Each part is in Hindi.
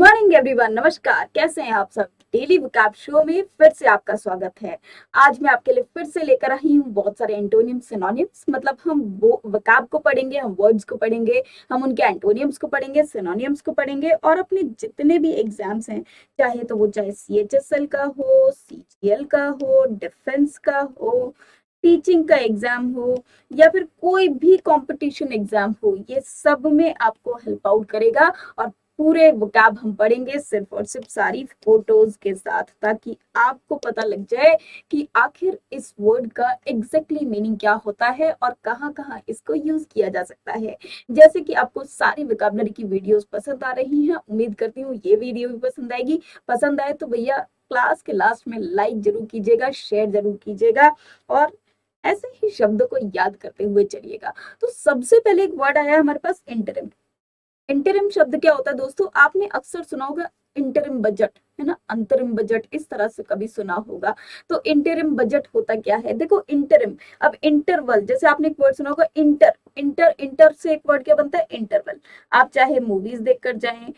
मॉर्निंग एवरीवन, नमस्कार। कैसे हैं आप सब। डेली वोकैब शो में फिर से आपका स्वागत है। आज मैं आपके लिए फिर से लेकर आई हूँ बहुत सारे एंटोनियम्स सिनोनिम्स। मतलब हम वो वोकैब को पढ़ेंगे, हम वर्ड्स को पढ़ेंगे, हम उनके एंटोनियम्स को पढ़ेंगे, सिनोनियम्स को पढ़ेंगे और अपने जितने भी एग्जाम्स हैं, चाहे CHSL का हो, CGL का हो, डिफेंस का हो, टीचिंग का एग्जाम हो या फिर कोई भी कंपटीशन एग्जाम हो, ये सब में आपको हेल्प आउट करेगा। और पूरे वोकैब हम पढ़ेंगे सिर्फ और सिर्फ सारी फोटोज के साथ, ताकि आपको पता लग जाए कि आखिर इस वर्ड का एग्जैक्टली मीनिंग क्या होता है और कहाँ कहाँ इसको यूज किया जा सकता है। जैसे कि आपको सारी वोकैबुलरी की वीडियोस पसंद आ रही हैं, उम्मीद करती हूँ ये वीडियो भी पसंद आएगी। पसंद आए तो भैया क्लास के लास्ट में लाइक जरूर कीजिएगा, शेयर जरूर कीजिएगा और ऐसे ही शब्दों को याद करते हुए चलिएगा। तो सबसे पहले एक वर्ड आया हमारे पास, इंटरिम। इंटरिम शब्द क्या होता है दोस्तों, आपने अक्सर सुना होगा इंटरिम बजट, है ना, अंतरिम बजट, इस तरह से कभी सुना होगा। तो इंटरिम बजट होता क्या है, देखो इंटरिम, अब इंटरवल, जैसे आपने एक वर्ड सुना होगा इंटर, इंटर इंटर से एक वर्ड क्या बनता है, इंटरवल। आप चाहे मूवीज देखकर जाएं,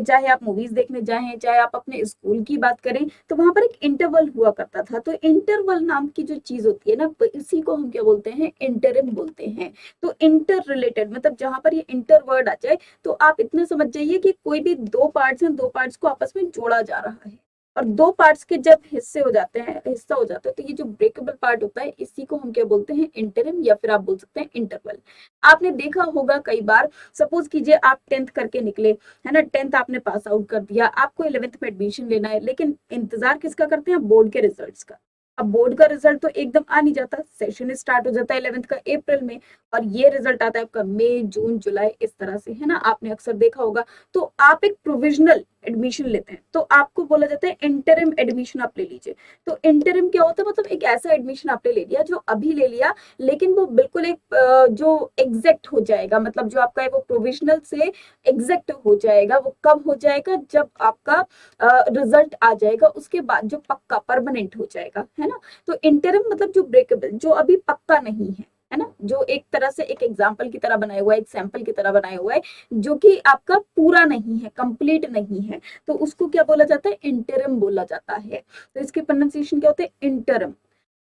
चाहे आप मूवीज देखने जाएं, चाहे आप अपने स्कूल की बात करें, तो वहां पर एक इंटरवल हुआ करता था। तो इंटरवल नाम की जो चीज होती है ना, इसी को हम क्या बोलते हैं, इंटरिम बोलते हैं। तो इंटर रिलेटेड, मतलब जहां पर ये इंटर वर्ड आ जाए तो आप इतना समझ जाइए कि कोई भी दो पार्ट्स हैं, दो पार्ट्स को आपस में जोड़ा जा रहा है। और दो पार्ट्स के जब हिस्से हो जाते हैं, हिस्सा हो जाता है, तो ये जो ब्रेकेबल पार्ट होता है, इसी को हम क्या बोलते हैं, इंटरिम, या फिर आप बोल सकते हैं इंटरवल। आपने देखा होगा कई बार, सपोज कीजिए आप 10th करके निकले, है ना, 10th आपने पास आउट कर दिया, आपको 11th में एडमिशन लेना है, लेकिन इंतजार किसका करते हैं, बोर्ड के रिजल्ट्स का। अब बोर्ड का रिजल्ट तो एकदम आ नहीं जाता, सेशन स्टार्ट हो जाता है 11th का अप्रैल में, और ये रिजल्ट आता है आपका मई, जून, जुलाई, इस तरह से, है ना, आपने अक्सर देखा होगा। तो आप एक प्रोविजनल एडमिशन लेते हैं, तो आपको बोला जाता है इंटरिम एडमिशन आप ले लीजिए। तो इंटरिम क्या होता है, मतलब एक ऐसा एडमिशन आपने ले लिया जो अभी ले लिया, लेकिन वो बिल्कुल एक जो एग्जैक्ट हो जाएगा, मतलब जो आपका है वो प्रोविजनल से एग्जैक्ट हो जाएगा। वो कब हो जाएगा, जब आपका रिजल्ट आ जाएगा, उसके बाद जो पक्का परमानेंट हो जाएगा, है ना। तो इंटरिम मतलब जो ब्रेकेबल, जो अभी पक्का नहीं है ना, जो एक तरह से एक एग्जाम्पल की तरह बनाया हुआ है, एक सैंपल की तरह बनाया हुआ है, जो कि आपका पूरा नहीं है, कंप्लीट नहीं है, तो उसको क्या बोला जाता है, इंटरिम बोला जाता है। तो इसके प्रोनाउंसिएशन क्या होते हैं, इंटरिम।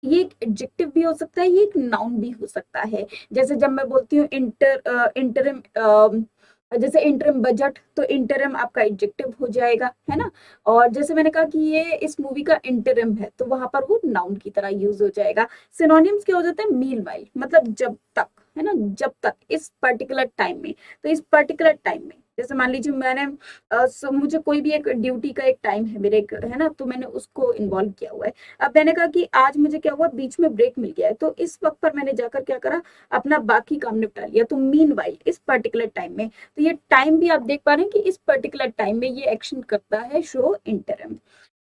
ये एक एडजेक्टिव भी हो सकता है, ये एक नाउन भी हो सकता है। जैसे जब मैं बोलती हूँ इंटरिम, जैसे इंटरिम बजट, तो इंटरिम आपका एडजेक्टिव हो जाएगा, है ना। और जैसे मैंने कहा कि ये इस मूवी का इंटरिम है, तो वहां पर वो नाउन की तरह यूज हो जाएगा। सिनोनिम्स क्या हो जाते हैं, मीन वाइल, मतलब जब तक, है ना, जब तक, इस पर्टिकुलर टाइम में। तो इस पर्टिकुलर टाइम में, जैसे मान लीजिए मैंने मुझे कोई भी एक ड्यूटी का एक टाइम है मेरे, है ना, तो मैंने उसको इन्वॉल्व किया हुआ है। अब मैंने कहा कि आज मुझे क्या हुआ, बीच में ब्रेक मिल गया है, तो इस वक्त पर मैंने जाकर क्या करा, अपना बाकी काम निपटा लिया। तो मीन वाइल, इस पर्टिकुलर टाइम में, तो ये टाइम भी आप देख पा रहे हैं कि इस पर्टिकुलर टाइम में ये एक्शन करता है, show interim.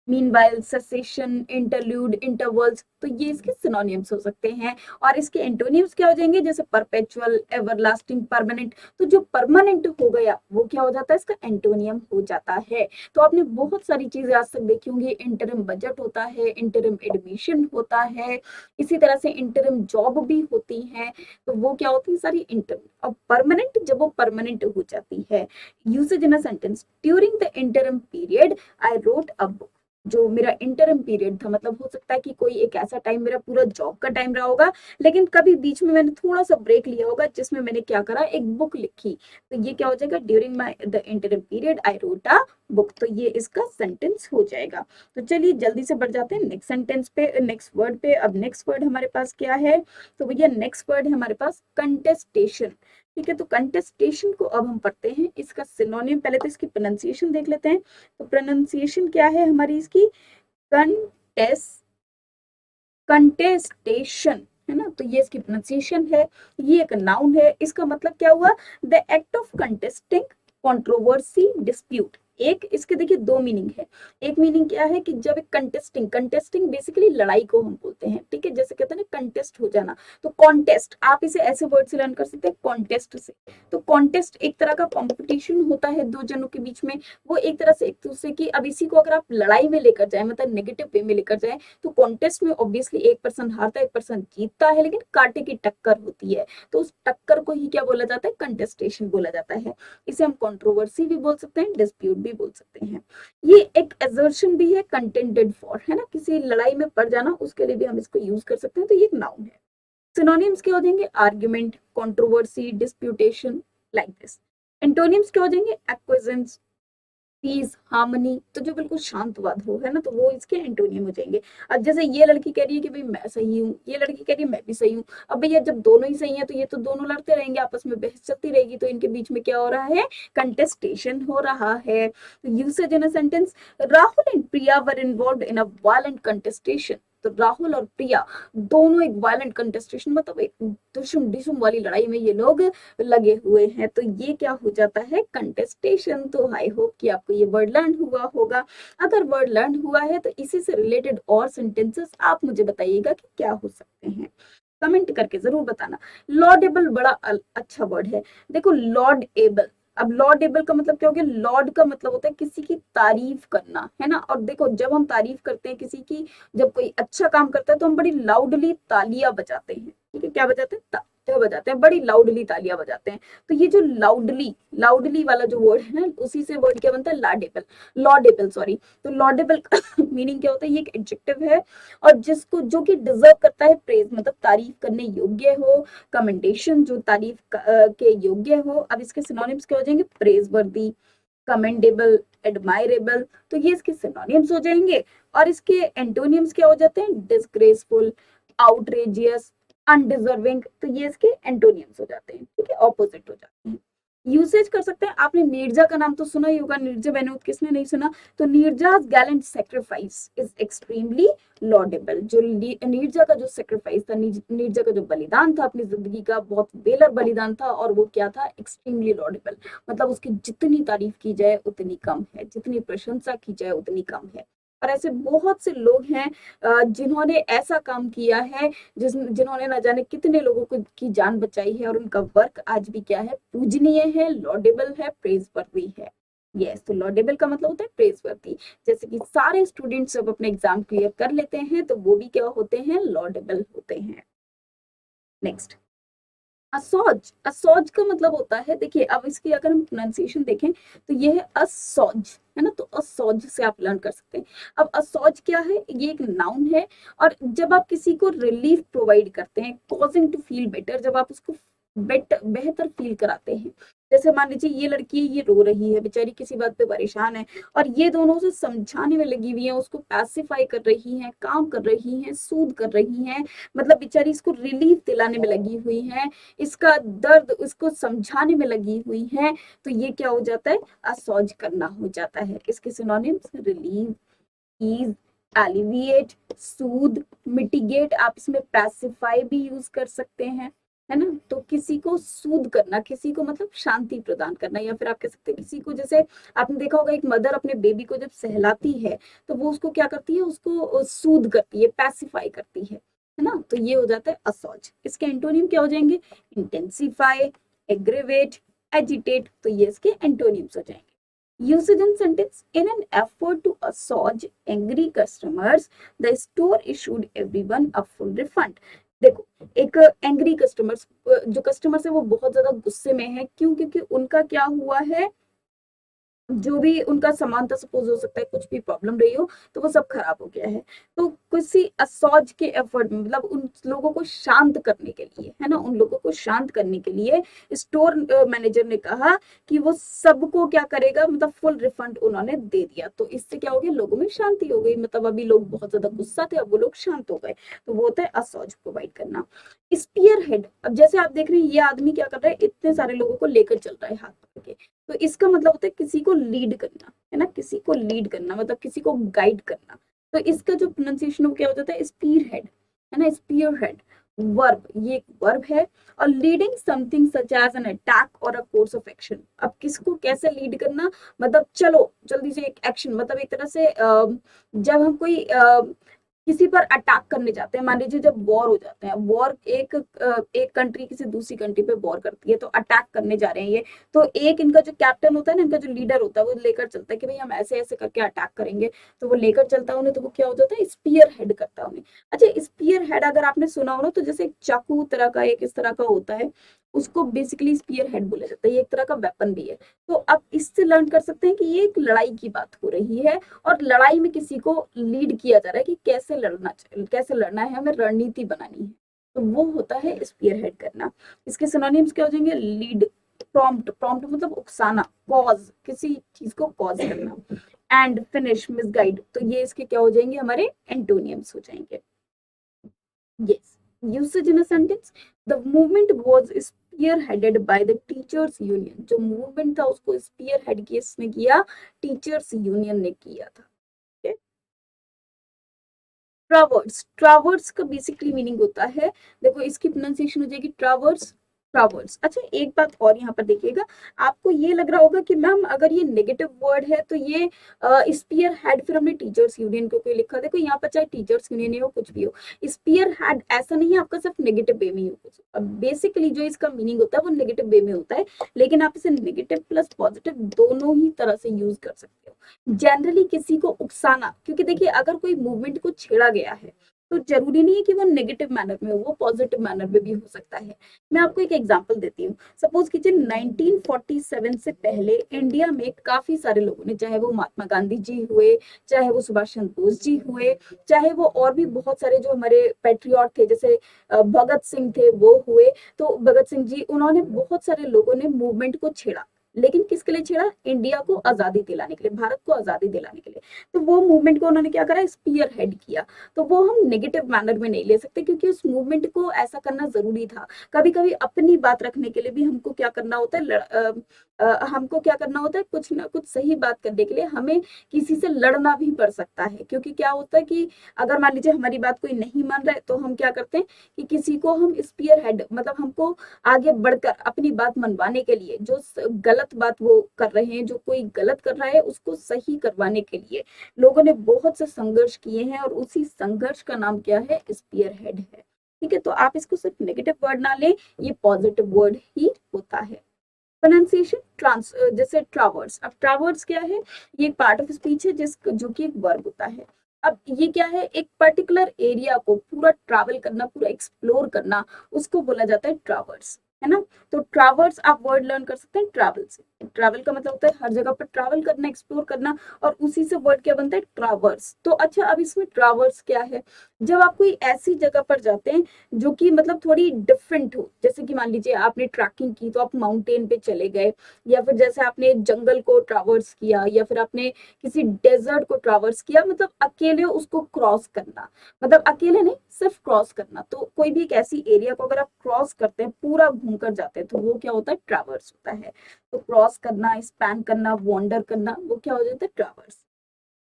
Meanwhile, cessation, interlude, intervals, तो ये इसके सिनोनिम्स हो सकते हैं। और इसके एंटोनिम्स क्या हो जाएंगे, जैसे परपेचुअल, एवरलास्टिंग, परमानेंट। तो जो परमानेंट हो गया वो क्या हो जाता है, इसका एंटोनियम हो जाता है। तो आपने बहुत सारी चीजें आज तक देखी होंगी, इंटरिम बजट होता है, इंटरिम एडमिशन होता है, इसी तरह से इंटरिम जॉब भी होती है। तो वो क्या होती है, सारी इंटरिम। अब परमानेंट, जब वो परमानेंट हो जाती है, usage in a sentence, during the interim period I wrote a book. जो मेरा इंटरिम पीरियड था, मतलब हो सकता है कि कोई एक ऐसा टाइम मेरा पूरा जॉब का टाइम रहा होगा, लेकिन कभी बीच में मैंने थोड़ा सा ब्रेक लिया होगा, जिसमें मैंने क्या करा, एक बुक लिखी। तो ये क्या हो जाएगा, during my the interim period I wrote a book. तो ये इसका सेंटेंस हो जाएगा। तो चलिए जल्दी से बढ़ जाते हैं नेक्स्ट सेंटेंस पे, नेक्स्ट वर्ड पे। अब नेक्स्ट वर्ड हमारे पास क्या है, तो भैया नेक्स्ट वर्ड है हमारे पास कंटेस्टेशन। ठीक है, तो कंटेस्टेशन को अब हम पढ़ते हैं, इसका सिनोनिम, पहले तो इसकी प्रोनाउंसिएशन देख लेते हैं। तो प्रोनाउंसिएशन क्या है हमारी इसकी, कंटेस्ट, कंटेस्टेशन, है ना। तो ये इसकी प्रोनाउंसिएशन है। ये एक नाउन है, इसका मतलब क्या हुआ, the act of contesting, controversy, dispute. एक इसके देखिए दो मीनिंग है। एक मीनिंग क्या है कि जब एक कंटेस्टिंग, कंटेस्टिंग बेसिकली लड़ाई को हम बोलते हैं, ठीक है, जैसे कहते हैं ना कंटेस्ट हो जाना। तो कॉन्टेस्ट, आप इसे ऐसे वर्ड से लर्न कर सकते हैं, कॉन्टेस्ट से। तो कॉन्टेस्ट एक तरह का कॉम्पिटिशन होता है दो जनों के बीच में, वो एक तरह से एक दूसरे की। अब इसी को अगर आप लड़ाई में लेकर जाए, मतलब नेगेटिव वे में लेकर जाए, तो कॉन्टेस्ट में ऑब्वियसली एक पर्सन हारता है, एक पर्सन जीतता है, लेकिन कांटे की टक्कर होती है। तो उस टक्कर को ही क्या बोला जाता है, कंटेस्टेशन बोला जाता है। इसे हम कंट्रोवर्सी भी बोल सकते हैं, डिस्प्यूट भी बोल सकते हैं। ये एक assertion भी है, contended for, है ना, किसी लड़ाई में पड़ जाना, उसके लिए भी हम इसको यूज कर सकते हैं, तो ये एक नाउन है। सिनोनिम्स क्या हो जाएंगे? Argument, controversy, disputation, like this. Antonyms क्या हो जाएंगे? एक्विजेंस, पीस, हार्मनी, तो जो बिल्कुल शांतवाद हो, है ना, तो वो इसके एंटोनियम हो जाएंगे। अब जैसे ये लड़की कह रही है कि भाई मैं सही हूँ, ये लड़की कह रही है मैं भी सही हूँ। अब भैया जब दोनों ही सही हैं तो ये तो दोनों लड़ते रहेंगे, आपस में बहस चलती रहेगी, तो इनके बीच में क्या हो रहा है? कंटेस्टेशन हो रहा है। Usage in a sentence, Rahul and Priya were involve in a violent contestation. तो राहुल और प्रिया दोनों एक वायलेंट कंटेस्टेशन, मतलब एक दुश्मन डिशुम वाली लड़ाई में ये लोग लगे हुए हैं, तो ये क्या हो जाता है? कंटेस्टेशन। तो आई होप कि आपको ये वर्ड लर्न हुआ होगा। अगर वर्ड लर्न हुआ है तो इसी से रिलेटेड और सेंटेंसेस आप मुझे बताइएगा कि क्या हो सकते हैं, कमेंट करके जरूर बताना। लॉडेबल बड़ा अच्छा वर्ड है। देखो लॉडेबल, अब लॉडेबल का मतलब क्या हो गया? लॉर्ड का मतलब होता है किसी की तारीफ करना, है ना। और देखो जब हम तारीफ करते हैं किसी की, जब कोई अच्छा काम करता है तो हम बड़ी लाउडली तालियां बजाते हैं, ठीक है, क्या बजाते हैं? तालियां बजाते हैं, बड़ी लाउडली तालियां बजाते हैं। तो ये जो लाउडली, लाउडली वाला जो वर्ड है ना, उसी से वर्ड क्या बनता है? Laudable, laudable sorry. तो लॉडेबल का मीनिंग क्या होता है? ये एक एडजेक्टिव है, और जिसको जो कि डिजर्व करता है प्रेज, मतलब तारीफ करने योग्य हो, कमेंडेशन जो तारीफ के योग्य हो। अब इसके सिनोनिम्स क्या हो जाएंगे? प्रेज वर्दी, कमेंडेबल, एडमायरेबल, तो ये इसके सिनोनिम्स हो जाएंगे। और इसके एंटोनियम्स क्या हो जाते हैं? डिसग्रेसफुल, आउटरेजियस, अनडिजर्विंग, तो ये इसके एंटोनियम्स हो जाते हैं, ठीक है, ऑपोजिट हो जाते हैं। यूसेज कर सकते हैं, आपने नीरजा का नाम तो सुना ही होगा, नीरजा बेनोत, किसने नहीं सुना? तो Neerja's gallant sacrifice is extremely laudable। जो नीरजा का जो सेक्रीफाइस था, नीरजा का जो बलिदान था अपनी जिंदगी का, बहुत बेलर बलिदान था, और वो क्या था? एक्सट्रीमली लॉडेबल, मतलब उसकी जितनी तारीफ की जाए उतनी कम है, जितनी प्रशंसा की जाए उतनी कम है। और ऐसे बहुत से लोग हैं जिन्होंने ऐसा काम किया है, जिन्होंने ना जाने कितने लोगों को की जान बचाई है, और उनका वर्क आज भी क्या है? पूजनीय है, लॉडेबल है, प्रेजवर्दी है। यस, तो लॉडेबल का मतलब होता है प्रेजवर्दी। जैसे कि सारे स्टूडेंट्स जब अपने एग्जाम क्लियर कर लेते हैं तो वो भी क्या होते हैं? लॉडेबल होते हैं। नेक्स्ट, असौज। असौज का मतलब होता है, देखिए अब इसकी अगर हम प्रोनाउंसिएशन देखें तो ये है असौज, है ना, तो असौज से आप लर्न कर सकते हैं। अब असौज क्या है? ये एक नाउन है, और जब आप किसी को रिलीफ प्रोवाइड करते हैं, कॉजिंग टू फील बेटर, जब आप उसको बेहतर फील कराते हैं। जैसे मान लीजिए ये लड़की ये रो रही है बेचारी, किसी बात पे परेशान है, और ये दोनों उसे समझाने में लगी हुई है, उसको पैसिफाई कर रही हैं, काम कर रही हैं, सूद कर रही हैं, मतलब बेचारी इसको रिलीफ दिलाने में लगी हुई है, इसका दर्द उसको समझाने में लगी हुई है, तो ये क्या हो जाता है? असौज करना हो जाता है। इसके सिनोनिम्स रिलीव, ईज, एलिविएट, सूद, मिटिगेट, आप इसमें पैसिफाई भी यूज कर सकते हैं, है ना। तो किसी को सूद करना, किसी को मतलब शांति प्रदान करना, या फिर आप कह सकते हैं किसी को, जैसे आपने देखा होगा एक मदर अपने बेबी को जब सहलाती है तो वो उसको क्या करती है? उसको सूद करती है, पैसिफाई करती है ना, तो ये हो जाता है असौज। इसके एंटोनियम क्या हो जाएंगे? इंटेंसिफाई, एग्रेवेट, एजिटेट, तो ये इसके एंटोनियम्स हो जाएंगे। Usage in sentence, in an effort to assuage angry customers, the store issued everyone a full refund। देखो एक एंग्री कस्टमर्स, जो कस्टमर्स है वो बहुत ज्यादा गुस्से में है, क्यों? क्योंकि उनका क्या हुआ है? जो भी उनका सामान था, सपोज हो सकता है कुछ भी प्रॉब्लम रही हो, तो वो सब खराब हो गया है। तो किसी असौज के एफर्ट में, मतलब उन लोगों को शांत करने के लिए, है ना, उन लोगों को शांत करने के लिए स्टोर मैनेजर ने कहा कि वो सबको क्या करेगा? मतलब फुल रिफंड उन्होंने दे दिया। तो इससे क्या हो गया? लोगों में शांति हो गई, मतलब अभी लोग बहुत ज्यादा गुस्सा थे, अब वो लोग शांत हो गए। तो वो होता है असौज प्रोवाइड करना। स्पीयर हेड, अब जैसे आप देख रहे हैं ये आदमी क्या कर रहा है? इतने सारे लोगों को लेकर चल रहा है हाथ पकड़ के, तो इसका मतलब होता है किसी को लीड करना, है ना, किसी को लीड करना, मतलब किसी को गाइड करना। तो इसका जो प्रोनाउंसिएशन वो क्या हो जाता है? स्पीयर हेड, है ना, स्पीयर हेड वर्ब, ये एक वर्ब है। और leading something such as an attack or a course of action, अब किसको कैसे लीड करना? मतलब चलो जल्दी से एक एक्शन, मतलब एक तरह से जब हम कोई किसी पर अटैक करने जाते हैं, मान लीजिए जब वॉर हो जाते हैं, वॉर एक कंट्री किसी दूसरी कंट्री पे वॉर करती है, तो अटैक करने जा रहे हैं ये, तो एक इनका जो कैप्टन होता है ना, इनका जो लीडर होता है, वो लेकर चलता है कि भाई हम ऐसे ऐसे करके अटैक करेंगे, तो वो लेकर चलता है उन्हें, तो वो क्या हो जाता है? स्पीयर हेड करता है उन्हें। अच्छा, स्पीयर हेड अगर आपने सुना हो ना, तो जैसे एक चाकू तरह का एक इस तरह का होता है, उसको बेसिकली स्पीयर हेड बोला जाता है, ये एक तरह का वेपन भी है। तो आप इससे लर्न कर सकते हैं कि ये एक लड़ाई की बात हो रही है और लड़ाई में किसी को लीड किया जा रहा है कि कैसे लड़ना है, हमें रणनीति बनानी है। तो वो होता है स्पीयर हेड करना। इसके सिनोनिम्स क्या हो जाएंगे? लीड, प्रॉम्प्ट, प्रॉम्प्ट मतलब उकसाना, कॉज, किसी चीज को कॉज करना, एंड, फिनिश, मिसगाइड। तो ये इसके क्या हो जाएंगे? हमारे एंटोनियम्स हो जाएंगे। Yes. Usage in a sentence. The movement was spearheaded by the teachers union. जो movement था उसको spearhead किसने किया? टीचर्स यूनियन ने किया था। okay? ट्रावर्स, ट्रावर्स का बेसिकली मीनिंग होता है, देखो इसकी प्रोनाउंसिएशन हो जाएगी ट्रावर्स, ट्रावर्स। अच्छा एक बात और यहाँ पर देखिएगा, आपको ये लग रहा होगा कि मैम अगर ये नेगेटिव वर्ड है तो ये स्पीयर हेड, फिर हमने टीचर्स यूनियन को क्यों लिखा? देखो यहाँ पर चाहे टीचर्स यूनियन ही हो कुछ भी हो, स्पीयर हेड ऐसा नहीं है आपका सिर्फ नेगेटिव वे में ही हो। अब बेसिकली जो इसका मीनिंग होता है वो नेगेटिव वे में होता है, लेकिन आप इसे नेगेटिव प्लस पॉजिटिव दोनों ही तरह से यूज कर सकते हो। जनरली किसी को उकसाना, क्योंकि देखिए अगर कोई मूवमेंट को छेड़ा गया है तो जरूरी नहीं है कि वो नेगेटिव मैनर में हो, वो पॉजिटिव मैनर में भी हो सकता है। मैं आपको एक एग्जांपल देती हूँ। सपोज कीजिए 1947 से पहले इंडिया में काफी सारे लोगों ने, चाहे वो महात्मा गांधी जी हुए, चाहे वो सुभाष चंद्र बोस जी हुए, चाहे वो और भी बहुत सारे जो हमारे पेट्रियट थे, जैसे भगत सिंह थे वो हुए। तो भगत सिंह जी, उन्होंने, बहुत सारे लोगों ने मूवमेंट को छेड़ा, लेकिन किसके लिए छेड़ा? इंडिया को आजादी दिलाने के लिए, भारत को आजादी दिलाने के लिए। तो वो मूवमेंट को उन्होंने क्या करा? स्पीयर हेड किया। तो वो हम नेगेटिव मैनर में नहीं ले सकते, क्योंकि उस मूवमेंट को ऐसा करना जरूरी था। कभी कभी अपनी बात रखने के लिए भी हमको क्या करना होता है? हमको क्या करना होता है? कुछ ना कुछ सही बात करने के लिए हमें किसी से लड़ना भी पड़ सकता है, क्योंकि क्या होता है कि अगर मान लीजिए हमारी बात कोई नहीं मान रहा है तो हम क्या करते हैं कि किसी को हम स्पीयर हेड, मतलब हमको आगे बढ़कर अपनी बात मनवाने के लिए, जो गलत बात वो कर रहे हैं, जो कोई गलत कर रहा है उसको सही करवाने के लिए लोगों ने बहुत से संघर्ष किए हैं, और उसी संघर्ष का नाम क्या है? स्पीयर हेड है। ठीक है, तो आप इसको सिर्फ नेगेटिव वर्ड ना लें, ये पॉजिटिव वर्ड ही होता है। प्रोनाउंसिएशन, जैसे ट्रावर्स। अब ट्रावर्स क्या है? ये एक पार्ट ऑफ स्पीच है जो कि एक वर्ब होता है। अब ये क्या है? एक पर्टिकुलर एरिया को पूरा ट्रैवल करना, पूरा एक्सप्लोर करना, उसको बोला जाता है ट्रावर्स, है ना? तो ट्रैवर्स आप वर्ड लर्न कर सकते हैं ट्रैवल से। ट्रैवल का मतलब होता है हर जगह पर ट्रैवल करना, एक्सप्लोर करना, और उसी से वर्ड क्या बनता है? ट्रैवर्स। तो अच्छा, अब इसमें ट्रैवर्स क्या है? जब आप कोई ऐसी जगह पर जाते हैं जो कि मतलब थोड़ी डिफरेंट हो, जैसे कि मान लीजिए आपने ट्रैकिंग की तो आप माउंटेन पे चले गए, या फिर जैसे आपने जंगल को ट्रैवर्स किया, या फिर आपने किसी डेजर्ट को ट्रैवर्स किया, मतलब अकेले उसको क्रॉस करना, मतलब अकेले नहीं, सिर्फ क्रॉस करना। तो कोई भी एक ऐसी एरिया को अगर आप क्रॉस करते हैं, पूरा घूम कर जाते हैं, तो वो क्या होता है? ट्रैवर्स होता है। तो क्रॉस करना, स्पैन करना, वॉन्डर करना, वो क्या हो जाता है? ट्रैवर्स।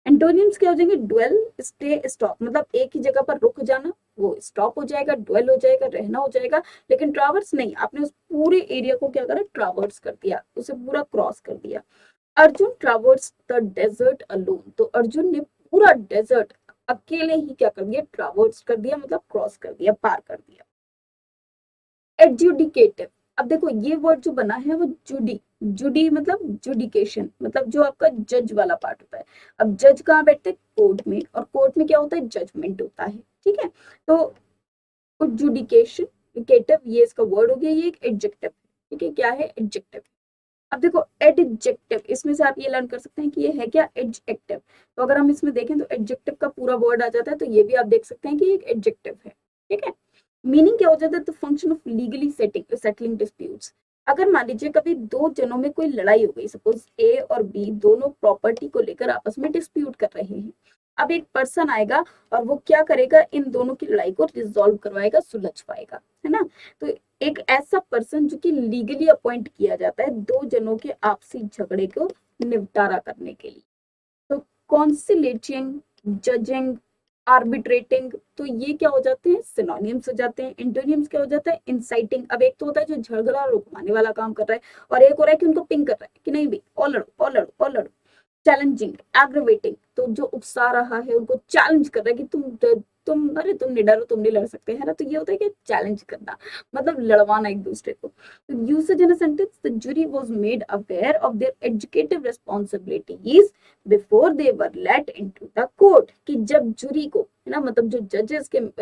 एंटोनिम्स क्या हो जाएंगे? Dwell, stay, stop. मतलब एक ही जगह पर रुक जाना, वो स्टॉप हो जाएगा, ड्वेल हो जाएगा, रहना हो जाएगा। लेकिन ट्रैवर्स नहीं, आपने उस पूरे एरिया को क्या करा? ट्रैवर्स कर दिया, उसे पूरा क्रॉस कर दिया। Arjun traverse the desert alone. तो अर्जुन ने पूरा डेजर्ट अकेले ही क्या कर दिया? ट्रैवर्स कर दिया, मतलब क्रॉस कर दिया, पार कर दिया। एडजुडिकेटिव। अब देखो ये वर्ड जो बना है वो जुडी, जुडी मतलब जुडिकेशन, मतलब जो आपका जज वाला पार्ट होता है। अब जज कहाँ बैठते हैं? कोर्ट में, और कोर्ट में क्या होता है? जजमेंट होता है। ठीक है, तो जुडिकेशन, केटिव, ये इसका वर्ड हो गया, ये एक एडजेक्टिव। ठीक है, क्या है? एडजेक्टिव। अब देखो एडजेक्टिव, इसमें से आप ये लर्न कर सकते हैं कि ये है क्या? एडजेक्टिव। तो अगर हम इसमें देखें तो एडजेक्टिव का पूरा वर्ड आ जाता है, तो ये भी आप देख सकते हैं कि एक एडजेक्टिव है। ठीक है, मीनिंग क्या हो जाता है? The function of legally settling disputes. अगर मान लीजिए कभी दो जनों में कोई लड़ाई हो गई, सपोज ए और बी दोनों प्रॉपर्टी को लेकर आपस में डिस्प्यूट कर रहे हैं। अब एक पर्सन आएगा और वो क्या करेगा? इन दोनों की लड़ाई को रिजॉल्व करवाएगा, सुलझवाएगा, है ना? तो एक ऐसा पर्सन जो कि लीगली अपॉइंट किया जाता है दो जनों के आपसी झगड़े को निपटारा करने के लिए। तो कॉन्सिलेटिंग, जजिंग, आर्बिट्रेटिंग, तो ये क्या हो जाते हैं? सिनोनिम्स हो जाते हैं। एंटोनिम्स क्या हो जाता है? इंसाइटिंग। अब एक तो होता है जो झगड़ा रुकवाने वाला काम कर रहा है, और एक हो रहा है कि उनको पिंग कर रहा है कि नहीं भाई, और लड़ो और लड़ो और लड़ो। चैलेंजिंग, एग्रीवेटिंग, तो जो उकसा रहा है उनको चैलेंज कर रहा है कि तुम अरे तुम नहीं डरो, तुम नहीं लड़ सकते, है ना? तो ये होता है कि चैलेंज करना, मतलब लड़वाना एक दूसरे को। तो usage in a sentence, the jury was made aware of their educative responsibilities before they were let into the court. कि जब जूरी को, है ना, मतलब जो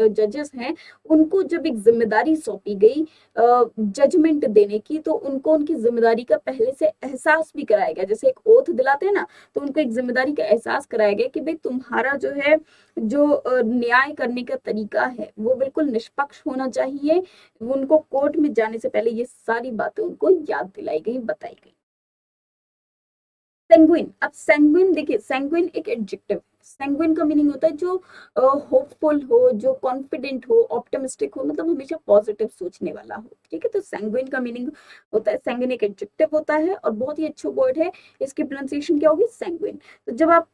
जजेस हैं उनको जब एक जिम्मेदारी सौंपी गई जजमेंट देने की, तो उनको उनकी जिम्मेदारी का पहले से एहसास भी कराया गया। जैसे एक ओथ दिलाते हैं ना, तो उनको एक जिम्मेदारी का एहसास कराया गया कि भाई तुम्हारा जो है जो न्याय करने का तरीका है वो बिल्कुल निष्पक्ष होना चाहिए। उनको कोर्ट में जाने से पहले ये सारी बातें उनको याद दिलाई गई, बताई गई। सेंगुइन, अब सेंगुइन देखिए, सेंगुइन एक एडजेक्टिव। सेंगुइन का मीनिंग होता है जो होपफुल हो, जो कॉन्फिडेंट हो, ऑप्टिमिस्टिक हो, मतलब हमेशा पॉजिटिव सोचने वाला हो। ठीक है, तो सेंगुइन का मीनिंग होता है, सेंगुइन एक एडजेक्टिव होता है और बहुत ही अच्छा वर्ड है। इसकी प्रोनाउंसिएशन क्या होगी, सेंगुइन। तो जब आप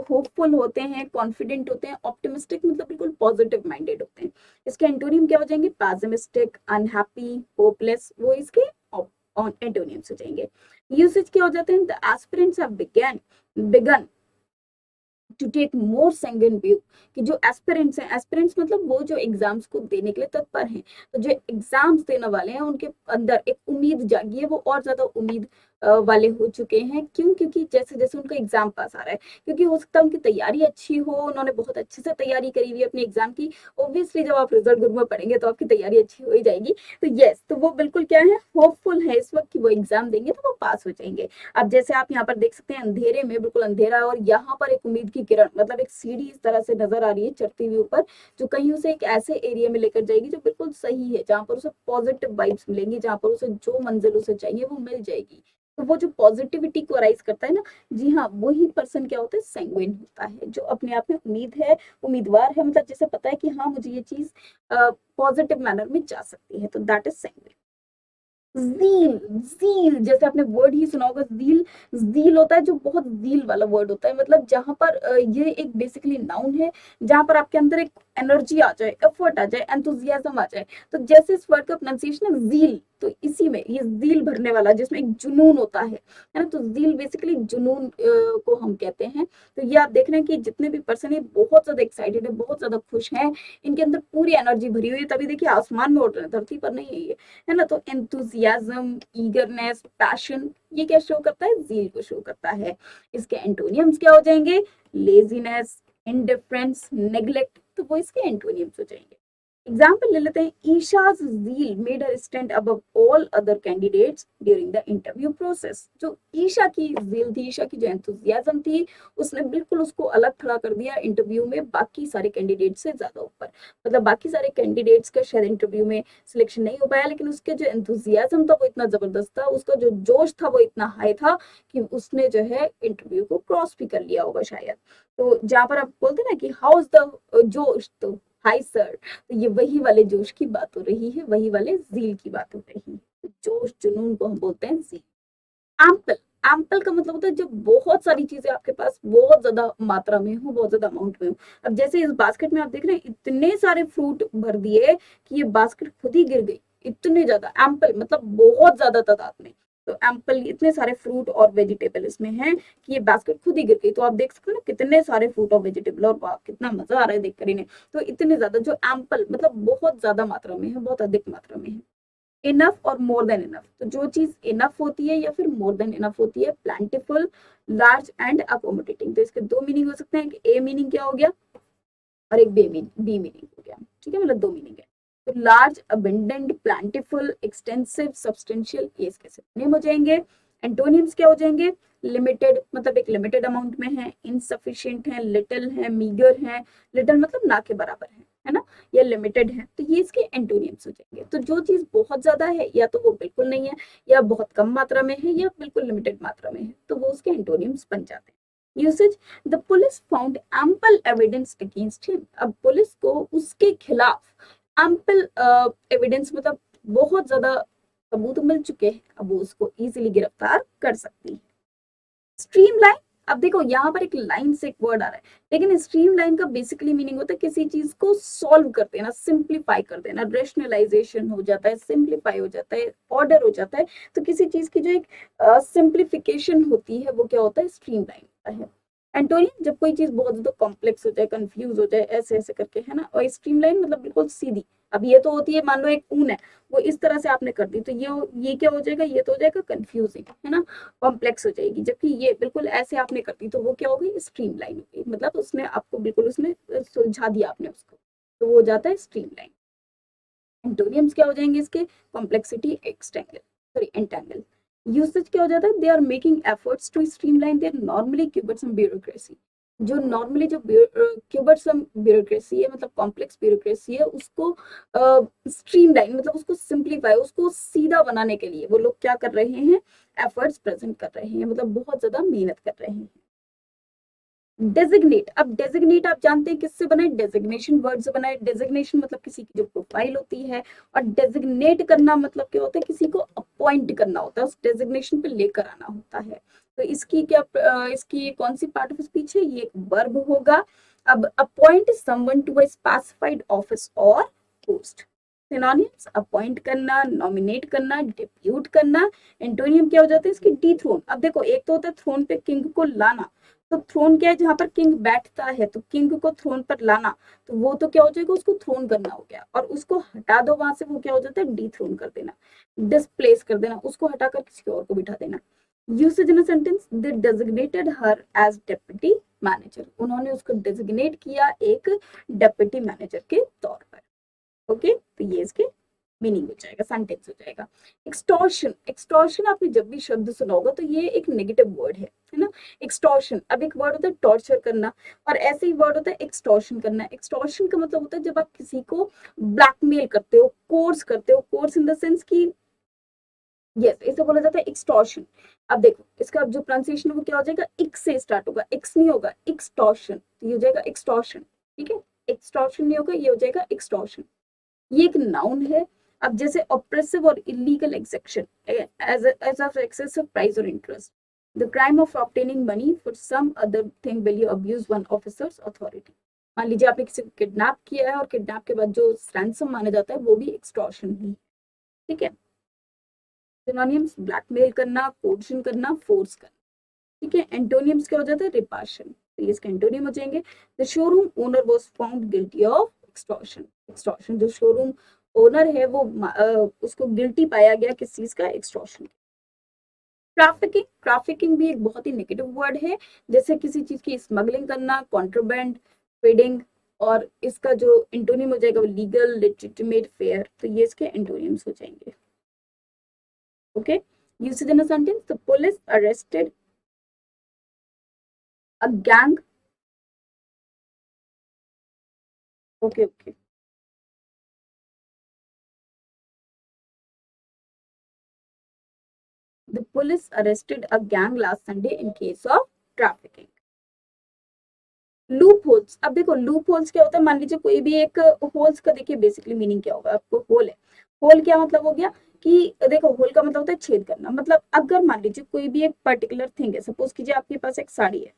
होपफुल होते हैं, कॉन्फिडेंट होते हैं, ऑप्टिमिस्टिक मतलब बिल्कुल पॉजिटिव माइंडेड होते हैं। इसके एंटोनियम क्या हो जाएंगे, पैसिमिस्टिक, अनहैप्पी, होपलेस, वो इसके एंटोनियम्स हो जाएंगे। यूसेज क्या हो जाते हैं, the aspirants have begun to take more sanguine view, कि जो एस्पिरेंट्स हैं, एस्पिरेंट्स मतलब वो जो एग्जाम्स को देने के लिए तत्पर हैं, तो जो एग्जाम्स देने वाले हैं उनके अंदर एक उम्मीद जागी है, वो और ज्यादा उम्मीद वाले हो चुके हैं। क्यों, क्योंकि जैसे जैसे उनका एग्जाम पास आ रहा है, क्योंकि हो सकता है उनकी तैयारी अच्छी हो, उन्होंने बहुत अच्छे से तैयारी करी हुई है अपने एग्जाम की। ऑब्वियसली जब आप रिजल्ट ग्रुप में पढ़ेंगे तो आपकी तैयारी अच्छी हो ही जाएगी। तो यस, तो वो बिल्कुल क्या है, होपफुल है इस वक्त कि वो एग्जाम देंगे तो वो पास हो जाएंगे। अब जैसे आप यहाँ पर देख सकते हैं, अंधेरे में बिल्कुल अंधेरा है और यहाँ पर एक उम्मीद की किरण, मतलब एक सीढ़ी इस तरह से नजर आ रही है चढ़ती हुई ऊपर, जो कहीं उसे एक ऐसे एरिया में लेकर जाएगी जो बिल्कुल सही है, जहां पर उसे पॉजिटिव वाइब्स मिलेंगी, जहां पर उसे जो मंजिल उसे चाहिए वो मिल जाएगी। तो वो जो पॉजिटिविटी को राइज करता है ना, जी हाँ, वही पर्सन क्या होता है, सैंग्विन होता है, जो अपने आप में उम्मीद है, उम्मीदवार है, मतलब जैसे पता है कि हाँ मुझे ये चीज पॉजिटिव मैनर में जा सकती है, तो that is sanguine. Zeal, zeal जैसे आपने वर्ड ही सुना होगा, ज़ील। ज़ील होता है जो बहुत ज़ील वाला वर्ड होता है, मतलब जहाँ पर ये एक बेसिकली नाउन है, जहाँ पर आपके अंदर एक एनर्जी आ जाए, एफर्ट आ जाए, एंथुजियाज्म आ जाए। तो जैसे इस वर्ड का प्रोनाउंसिएशन है ज़ील, तो इसी में ये ज़ील भरने वाला, जिसमें एक जुनून होता है ना, तो ज़ील बेसिकली जुनून को हम कहते हैं। तो ये आप देख रहे हैं कि जितने भी पर्सन है बहुत ज़्यादा एक्साइटेड है, बहुत ज़्यादा खुश हैं, इनके अंदर पूरी एनर्जी भरी हुई है, तभी देखिए आसमान में उड़ रहे हैं, धरती पर नहीं है ये, है ना। तो एंथुसियाज्म, ईगरनेस, पैशन, ये क्या शो करता है, ज़ील को शो करता है। इसके एंटोनियम्स क्या हो जाएंगे, लेजीनेस, इंडिफरेंस, नेग्लेक्ट, तो वो इसके एंटोनियम्स हो जाएंगे। एग्जाम्पल ले लेते हैं, Isha's zeal made her stand above all other candidates during the interview process. जो ईशा की ज़ील थी, ईशा की जो एंथुसियाज्म थी, उसने बिल्कुल उसको अलग खड़ा कर दिया इंटरव्यू में बाकी सारे कैंडिडेट से ज्यादा ऊपर। मतलब बाकी सारे कैंडिडेट्स का शायद इंटरव्यू में सिलेक्शन नहीं हो पाया, लेकिन उसके जो एंथुसियाज्म था वो इतना जबरदस्त था, उसका जो जोश था वो इतना हाई था कि उसने जो है इंटरव्यू को क्रॉस भी कर लिया होगा शायद। तो जहां पर आप बोलते ना कि हाउ इज द जोश, तो हाई सर, तो ये वही वाले जोश की बात हो रही है, वही वाले जील की बात हो रही है। तो जोश जुनून को हम बोलते हैं जील। एम्पल, एम्पल का मतलब होता है जब बहुत सारी चीजें आपके पास बहुत ज्यादा मात्रा में हो, बहुत ज्यादा अमाउंट में हो। अब जैसे इस बास्केट में आप देख रहे हैं इतने सारे फ्रूट भर दिए कि ये बास्केट खुद ही गिर गई, इतने ज्यादा। एम्पल मतलब बहुत ज्यादा तादाद में। तो एम्पल, इतने सारे फ्रूट और वेजिटेबल इसमें हैं कि ये बास्केट खुद ही गिर गई। तो आप देख सकते हो ना कितने सारे फ्रूट और वेजिटेबल, और वाह कितना मजा आ रहा है देखकर इन्हें। तो इतने ज्यादा, जो एम्पल मतलब बहुत ज्यादा मात्रा में है, बहुत अधिक मात्रा में है। इनफ और मोर देन इनफ, तो जो चीज इनफ होती है या फिर मोर देन इनफ होती है, प्लांटिफुल, लार्ज एंड अकोमोडेटिंग। तो इसके दो मीनिंग हो सकते हैं, ए मीनिंग क्या हो गया और एक बी मीनिंग हो गया। ठीक है, मतलब दो मीनिंग है। तो लार्ज, अबंडेंट, प्लांटिफुल, एक्सटेंसिव, सब्सटेंशियल, ये इसके सिनोनिम हो जाएंगे। एंटोनिम्स क्या हो जाएंगे, लिमिटेड मतलब एक लिमिटेड अमाउंट में है, इनसफिशिएंट है, लिटिल है, मीगर है। लिटिल मतलब ना के बराबर है ना, या लिमिटेड है, तो ये इसके एंटोनिम्स हो जाएंगे। तो जो चीज बहुत ज्यादा है या तो वो बिल्कुल नहीं है, या बहुत कम मात्रा में है, या बिल्कुल लिमिटेड मात्रा में है, तो वो उसके एंटोनिम्स बन जाते हैं। Usage, the police found ample evidence against him. अब पुलिस को उसके खिलाफ एम्पल एविडेंस मतलब बहुत ज्यादा सबूत मिल चुके हैं, अब वो उसको इजीली गिरफ्तार कर सकती है। स्ट्रीमलाइन, अब देखो यहाँ पर एक लाइन से एक वर्ड आ रहा है, लेकिन स्ट्रीमलाइन का बेसिकली मीनिंग होता है किसी चीज को सॉल्व कर देना, सिंप्लीफाई कर देना, रेशनलाइजेशन हो जाता है, सिंप्लीफाई हो जाता है, ऑर्डर हो जाता है। तो किसी चीज की जो एक सिंप्लीफिकेशन होती है वो क्या होता है, स्ट्रीमलाइन होता है। एंटोनियम, जब कोई चीज बहुत ज्यादा कॉम्प्लेक्स हो जाए, कंफ्यूज हो जाए, ऐसे ऐसे करके, है ना। और स्ट्रीमलाइन मतलब बिल्कुल सीधी, अब ये तो होती है, मान लो एक ऊन है, वो इस तरह से आपने कर दी, तो ये क्या हो जाएगा, ये तो हो जाएगा कंफ्यूजिंग, है ना, कॉम्प्लेक्स हो जाएगी। जबकि ये बिल्कुल ऐसे आपने कर दी तो वो क्या हो गई, स्ट्रीमलाइन हो गई, मतलब उसने आपको बिल्कुल उसने सुलझा दिया आपने उसको, तो वो हो जाता है स्ट्रीमलाइन। एंटोनियम्स क्या हो जाएंगे इसके, complexity, extangle, sorry entangle. Usage क्या हो जाता है, they are making efforts to streamline their normally cumbersome bureaucracy. जो नॉर्मली जो क्यूबरसम ब्यूरोक्रेसी है, मतलब कॉम्प्लेक्स ब्यूरोक्रेसी है, उसको स्ट्रीमलाइन मतलब उसको सिंप्लीफाई, उसको सीधा बनाने के लिए वो लोग क्या कर रहे हैं, एफर्ट्स प्रेजेंट कर रहे हैं, मतलब बहुत ज्यादा मेहनत कर रहे हैं। डेजिग्नेट, अब डेजिग्नेट आप जानते हैं किससे बना है, डेजिग्नेशन वर्ड से बना है। डेजिग्नेशन मतलब किसी की जो प्रोफाइल होती है, और डेजिग्नेट करना मतलब क्या होता है, किसी को अपॉइंट करना होता है, उस डेजिग्नेशन पे लेकर आना होता है। तो इसकी क्या इसकी कौन सी पार्ट ऑफ स्पीच है, ये एक वर्ब होगा। अब appoint someone to a specified office or post. Synonyms, appoint करना, नॉमिनेट करना, डिप्यूट करना। एंटोनियम क्या हो जाता है इसकी, डीथ्रोन। अब देखो, एक तो होता है थ्रोन पे किंग को लाना, तो थ्रोन क्या है, जहां पर किंग बैठता है, तो किंग को थ्रोन पर लाना, तो वो तो क्या हो जाएगा, उसको थ्रोन करना हो गया, और उसको हटा दो वहां से, वो क्या हो जाता है, डीथ्रोन कर देना, डिस्प्लेस कर देना, उसको हटाकर किसी और को बिठा देना। यूसेज इन सेंटेंस, दे डेजिग्नेटेड हर एज डेप्यूटी मैनेजर, उन्होंने उसको डेजिग्नेट किया एक डेप्यूटी मैनेजर के तौर पर। ओके, तो ये इसके मीनिंग हो जाएगा, सेंटेंस हो जाएगा। एक्सटॉर्शन, एक्सटॉर्शन आपने जब भी शब्द सुना होगा तो ये एक नेगेटिव वर्ड है ना। एक्सटॉर्शन, अब एक वर्ड होता है टॉर्चर करना, और ऐसे ही वर्ड होता है एक्सटॉर्शन करना। एक्सटॉर्शन का मतलब होता है जब आप किसी को ब्लैकमेल करते हो, कोर्स करते हो, कोर्स इन द सेंस की, यस, इसे बोला जाता है एक्सटॉर्शन। अब देखो इसका जो प्रोनाउंसिएशन है वो क्या हो जाएगा, इक्स से स्टार्ट होगा, एक्स नहीं होगा, एक्सटॉर्शन, तो ये हो जाएगा एक्सटॉर्शन। ठीक है, एक्सटॉर्शन नहीं होगा, ये हो जाएगा एक्सटॉर्शन। ये एक नाउन है। अब जैसे ऑप्रेसिव और illegal exaction, as of excessive price और interest, the crime of obtaining money for some other thing will you abuse one officer's authority. मान लीजिए आपने किसी को किडनैप किया है, और किडनैप के बाद जो रैंसम माना जाता है वो भी एक्सटॉर्शन ही। ठीक है, सिनोनिम्स, ब्लैकमेल करना, कोर्शन करना, फोर्स करना। ठीक है, एंटोनियम्स क्या हो जाता है, रिपार्शन, तो ये इसके एंटोनियम हो जाएंगे। The showroom owner was found guilty of extortion. Extortion, जो शोरूम ओनर है वो उसको गिल्टी पाया गया किस चीज का, एक्सटॉर्शन। ट्रैफिकिंग, ट्रैफिकिंग भी एक बहुत ही नेगेटिव वर्ड है, जैसे किसी चीज की स्मगलिंग करना, कॉन्ट्रोबैंड, ट्रेडिंग, और इसका जो एंटोनियम हो जाएगा वो लीगल, लेजिटिमेट, फेयर, तो ये इसके एंटोनियम्स हो जाएंगे। Okay, usage in a sentence, the police arrested a gang. Okay, okay. The police arrested a gang last Sunday in case of trafficking. Loop holes, अब देखो लूप होल्स क्या होता है, मान लीजिए कोई भी एक होल्स का देखिए बेसिकली मीनिंग क्या होगा, आपको होल है, होल क्या मतलब हो गया कि देखो होल का मतलब होता है छेद करना, मतलब अगर मान लीजिए कोई भी एक पर्टिकुलर थिंग है, सपोज कीजिए आपके पास एक साड़ी है,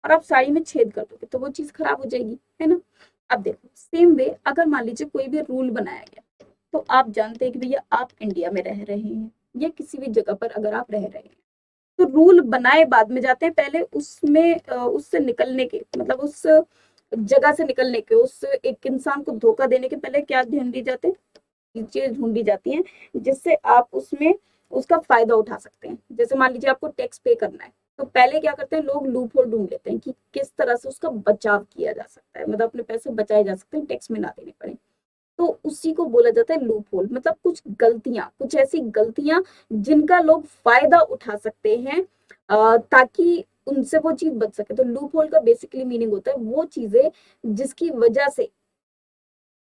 और आप साड़ी में छेद कर दोगे तो वो चीज खराब हो जाएगी, है ना। अब देखो सेम वे, अगर मान लीजिए कोई भी रूल बनाया गया, तो आप जानते हैं कि भैया आप इंडिया में रह रहे हैं, या किसी भी जगह पर अगर आप रह रहे हैं, तो रूल बनाए बाद में जाते हैं, पहले उसमें उससे निकलने के, मतलब उस जगह से निकलने के, उस एक इंसान को धोखा देने के पहले क्या ध्यान दी जाते हैं, चीजें ढूंढी जाती हैं जिससे आप उसमें उसका फायदा उठा सकते हैं। जैसे मान लीजिए आपको टैक्स पे करना है, तो पहले क्या करते हैं लोग, लूप होल ढूंढ लेते हैं कि किस तरह से उसका बचाव किया जा सकता है, मतलब अपने पैसे बचाए जा सकते हैं, टैक्स में ना देने पड़े, तो उसी को बोला जाता है लूप होल। मतलब कुछ गलतियां, कुछ ऐसी गलतियां जिनका लोग फायदा उठा सकते हैं, ताकि उनसे वो चीज बच सके। तो लूप होल का बेसिकली मीनिंग होता है वो चीजें जिसकी वजह से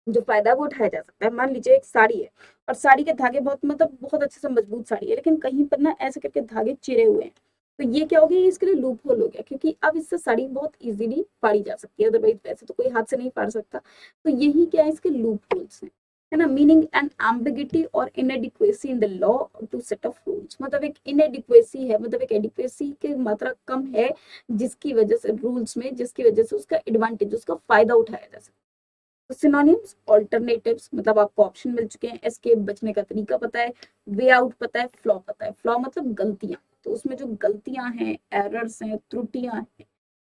जो फायदा है वो उठाया जा सकता है। मान लीजिए एक साड़ी है, और साड़ी के धागे बहुत, मतलब बहुत अच्छे से मजबूत साड़ी है, लेकिन कहीं पर ना ऐसे करके धागे चिरे हुए हैं, तो ये क्या हो गया, इसके लिए लूप होल हो गया, क्योंकि अब इससे साड़ी बहुत इजीली फाड़ी जा सकती है, अदरवाइज वैसे तो कोई हाथ से नहीं फाड़ सकता। तो यही क्या है, इसके लूप होल्स हैं, है ना। Meaning and ambiguity or inadequacy in the law to set of rules, मतलब एक इनएडिक्वेसी है, मतलब एक एडिक्वेसी की मात्रा कम है, जिसकी वजह से रूल्स में, जिसकी वजह से उसका एडवांटेज, उसका फायदा उठाया जा सकता है। सिनोनिम्स, ऑल्टरनेटिव्स, मतलब आपको ऑप्शन मिल चुके हैं, एस्केप बचने का तरीका पता है, वे आउट पता है, फ्लॉ पता है। फ्लॉ मतलब गलतियां, तो उसमें जो गलतियां हैं, एरर्स हैं, त्रुटियां हैं,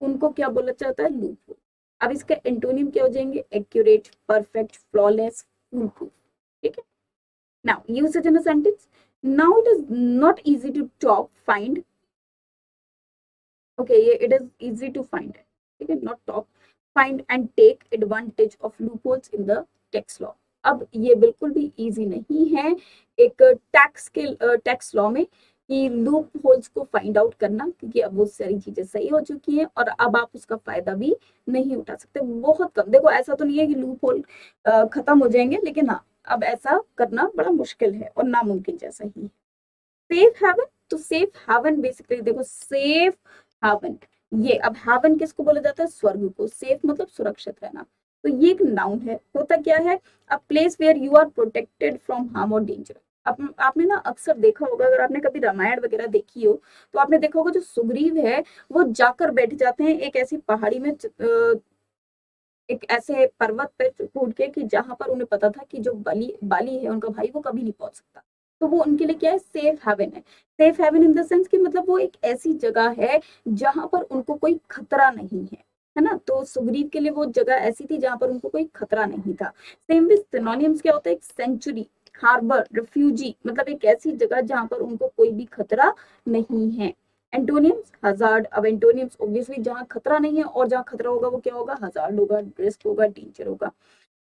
उनको क्या बोला जाता है, लूप होल। अब इसका एंटोनिम क्या हो जाएंगे, एक्यूरेट, परफेक्ट, फ्लॉलेस, foolproof. ठीक है. Now usage in a sentence. Now it is not easy to top find. Okay, ये it is easy to find. ठीक है, not top find and take advantage of loopholes in the tax law. अब ये बिल्कुल भी इजी नहीं है एक टैक्स लॉ में कि लूप होल्स को फाइंड आउट करना, क्योंकि अब वो सारी चीजें सही हो चुकी हैं और अब आप उसका फायदा भी नहीं उठा सकते. बहुत कम. देखो ऐसा तो नहीं है कि लूप होल खत्म हो जाएंगे, लेकिन हाँ, अब ऐसा करना बड़ा मुश्किल है और नामुमकिन जैसा ही. Safe haven. तो सेफ हेवन बेसिकली देखो, सेफ हेवन, ये अब हेवन किसको बोला जाता है? स्वर्ग को. सेफ मतलब सुरक्षित रहना. तो ये एक नाउन है. होता क्या है? A place where you are protected from harm or danger. आपने ना अक्सर देखा होगा, अगर आपने कभी रामायण वगैरह देखी हो तो आपने देखा होगा जो सुग्रीव है वो जाकर बैठ जाते हैं एक ऐसी पहाड़ी में, एक ऐसे पर्वत पे कूद के कि जहां पर उन्हें पता था कि जो बाली है उनका भाई वो कभी नहीं पहुंच सकता. तो वो उनके लिए क्या है? सेफ हेवन है. Safe heaven in the sense कि मतलब वो एक ऐसी जगह है जहां पर उनको कोई खतरा नहीं है ना. तो सुग्रीव के लिए वो जगह ऐसी थी जहां पर उनको कोई खतरा नहीं था. सेम विद सिनोनिम्स क्या होता है? एक सेंचुरी, हार्बर, रिफ्यूजी, मतलब एक ऐसी जगह जहां पर उनको कोई भी खतरा नहीं है. एंटोनियम्स, हजार्ड. अब एंटोनियम्स ऑब्वियसली जहां खतरा नहीं है, और जहां खतरा होगा वो क्या होगा? हजार्ड होगा, रिस्क होगा, डेंजर होगा.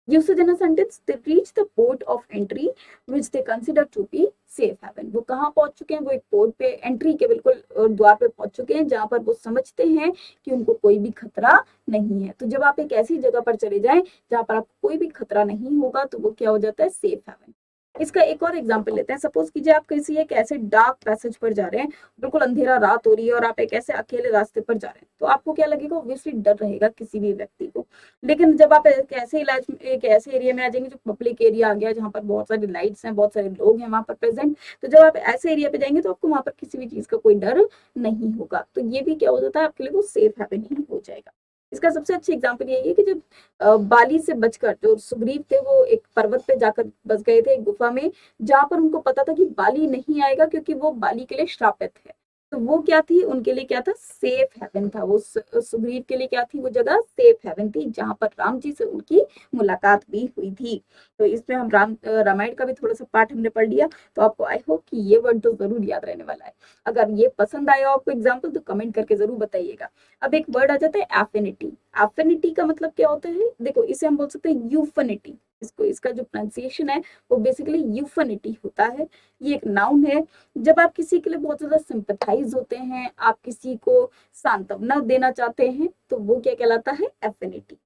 Usage in a sentence. They reach the port of entry which they consider to be safe haven. वो कहाँ पहुंच चुके हैं? वो एक पोर्ट पे, एंट्री के बिल्कुल द्वार पे पहुंच चुके हैं जहां पर वो समझते हैं कि उनको कोई भी खतरा नहीं है. तो जब आप एक ऐसी जगह पर चले जाएं जहां पर आपको कोई भी खतरा नहीं होगा तो वो क्या हो जाता है? Safe haven. इसका एक और एग्जाम्पल लेते हैं. सपोज कीजिए आप किसी एक ऐसे डार्क पैसेज पर जा रहे हैं, बिल्कुल अंधेरा रात हो रही है और आप एक ऐसे अकेले रास्ते पर जा रहे हैं, तो आपको क्या लगेगा? ऑब्वियसली डर रहेगा किसी भी व्यक्ति को. लेकिन जब आप एक ऐसे एरिया में आ जाएंगे जो पब्लिक एरिया आ गया, जहाँ पर बहुत सारी लाइट्स हैं, बहुत सारे लोग हैं वहां पर प्रेजेंट, तो जब आप ऐसे एरिया पे जाएंगे तो आपको वहां पर किसी भी चीज का कोई डर नहीं होगा. तो ये भी क्या हो जाता है? आपके लिए वो सेफ हैवन ही हो जाएगा. इसका सबसे अच्छी एग्जाम्पल यही है कि जब बाली से बचकर जो सुग्रीव थे वो एक पर्वत पे जाकर बस गए थे, एक गुफा में, जहां पर उनको पता था कि बाली नहीं आएगा क्योंकि वो बाली के लिए श्रापित है. तो वो क्या थी? उनके लिए क्या था? सेफ हेवन था. वो सुग्रीव के लिए क्या थी? वो जगह सेफ हेवन थी जहां पर राम जी से उनकी मुलाकात भी हुई थी. तो इसमें हम रामायण का भी थोड़ा सा पार्ट हमने पढ़ लिया. तो आपको आई होप कि ये वर्ड तो जरूर याद रहने वाला है. अगर ये पसंद आया आपको एग्जाम्पल तो कमेंट करके जरूर बताइएगा. अब एक वर्ड आ जाता है एफिनिटी. एफिनिटी का मतलब क्या होता है? देखो इसे हम बोल सकते हैं यूफिनिटी. इसका जो प्रोनाउंसिएशन है वो बेसिकली यूफिनिटी होता है. ये एक नाउन है. जब आप किसी के लिए बहुत ज्यादा सिंपैथाइज होते हैं, आप किसी को सांत्वना देना चाहते हैं, तो वो क्या कहलाता है? एफिनिटी.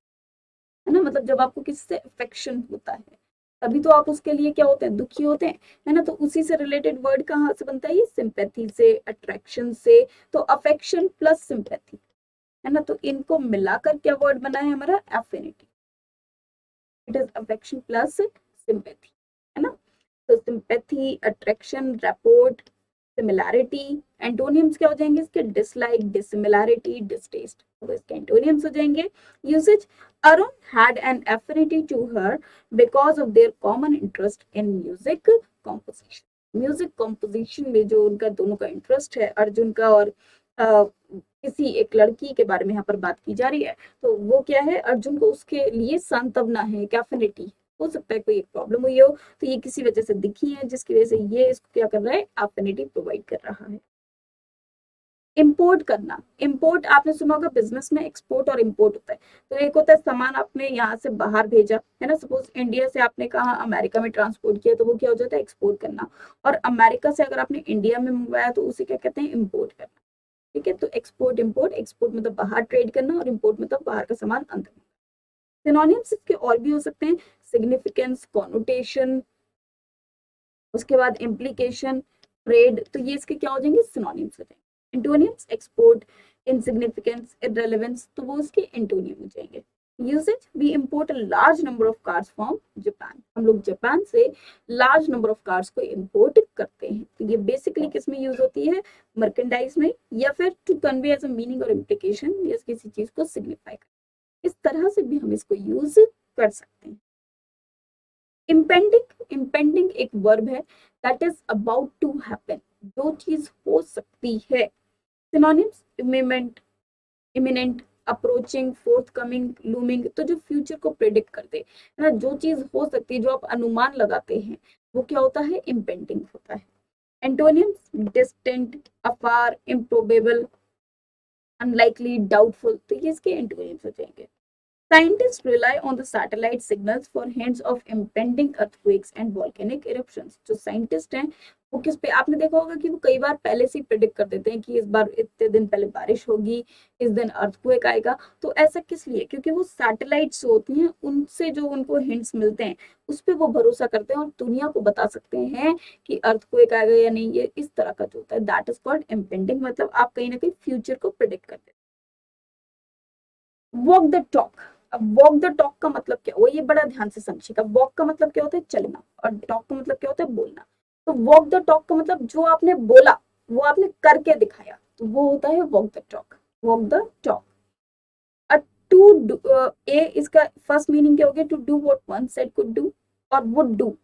है ना. मतलब जब आपको किसी से अफेक्शन होता है तभी तो आप उसके लिए क्या होते हैं? दुखी होते हैं. है ना. तो उसी से रिलेटेड वर्ड कहाँ से बनता है? ये सिंपैथी से, अट्रैक्शन से. तो अफेक्शन प्लस सिंपैथी, है ना. तो इनको मिलाकर क्या वर्ड बना है हमारा? Affinity. It is affection plus sympathy. है ना. तो sympathy, attraction, rapport, similarity. Antonyms क्या हो जाएंगे इसके? Dislike, dissimilarity, distaste. तो इसके एंटोनियम्स हो जाएंगे. Usage. Arun had an affinity to her because of their common interest in music composition. Music composition में जो उनका दोनों का इंटरेस्ट है, अर्जुन का और किसी एक लड़की के बारे में यहाँ पर बात की जा रही है, तो वो क्या है? अर्जुन को उसके लिए सांत्वना है, एफिनिटी. हो सकता है कोई एक प्रॉब्लम हुई हो, तो ये किसी वजह से दिखी है जिसकी वजह से ये इसको क्या कर रहा है? एफिनिटी प्रोवाइड कर रहा है. इंपोर्ट करना. इंपोर्ट आपने सुना होगा, बिजनेस में एक्सपोर्ट और इंपोर्ट होता है. तो एक होता है सामान आपने यहाँ से बाहर भेजा, है ना. सपोज इंडिया से आपने कहा अमेरिका में ट्रांसपोर्ट किया, तो वो क्या हो जाता है? एक्सपोर्ट करना. और अमेरिका से अगर आपने इंडिया में मंगवाया तो उसे क्या कहते हैं? इंपोर्ट करना. ठीक है. तो एक्सपोर्ट इंपोर्ट. एक्सपोर्ट मतलब बाहर ट्रेड करना और इंपोर्ट मतलब बाहर का सामान अंदर. सिनोनिम्स इसके और भी हो सकते हैं. सिग्निफिकेंस, कॉनोटेशन, उसके बाद इम्प्लीकेशन, ट्रेड. तो ये इसके क्या हो जाएंगे? सिनोनिम्स हो जाएंगे. एंटोनिम्स, एक्सपोर्ट, इनसिग्निफिकेंस, इररेलेवेंस, तो वो उसके एंटोनियम हो जाएंगे. Usage. We import a large number of cars from Japan. हम लोग जापान से लार्ज नंबर ऑफ कार्स को इंपोर्ट करते हैं. तो ये बेसिकली किस में यूज होती है? मर्केंडाइज में, या फिर to convey as a meaning or implication, या किसी चीज को सिग्निफाई कर. इस तरह से भी हम इसको यूज कर सकते हैं. इम्पेंडिंग. इम्पेंडिंग एक वर्ब है that is about to happen. जो चीज हो सकती है. Synonyms. Imminent, imminent, approaching, forthcoming, looming, तो जो फ्यूचर को प्रेडिक्ट करते है ना, जो चीज हो सकती है, जो आप अनुमान लगाते हैं, वो क्या होता है, इम्पेंडिंग होता है। एंटोनियम्स, डिस्टेंट, अफार, इम्प्रोबेबल, अनलाइकली, डाउटफुल, तो ये इसके एंटोनियम्स हो जाएंगे। Scientists rely on the satellite signals for hints of impending earthquakes and volcanic eruptions. जो साइंटिस्ट हैं वो किस पे, आपने देखा होगा कि वो कई बार पहले से ही प्रिडिक्ट कर देते हैं कि इस बार इतने दिन पहले बारिश होगी, इस दिन अर्थक्वेक आएगा। तो ऐसा किस लिए, क्योंकि वो सैटेलाइट्स होती हैं, उनसे जो उनको हिंट्स मिलते हैं उस पर वो भरोसा करते हैं और दुनिया को बता सकते हैं कि अर्थक्वेक आएगा या नहीं। ये इस तरह का जो होता है दैट इज कॉल्ड इम्पेंडिंग, मतलब आप कहीं ना कहीं फ्यूचर को प्रिडिक्ट करते हैं। Walk the talk. अब वॉक द टॉक का मतलब क्या हुआ, ये बड़ा ध्यान से समझिएगा। वॉक का मतलब क्या होता है, चलना, और टॉक का मतलब क्या होता है, बोलना। तो वॉक द टॉक का मतलब जो आपने बोला वो आपने करके दिखाया, तो वो होता है walk the talk, walk the talk. Two A इसका फर्स्ट मीनिंग क्या हो गया, to do what one said could do और would do,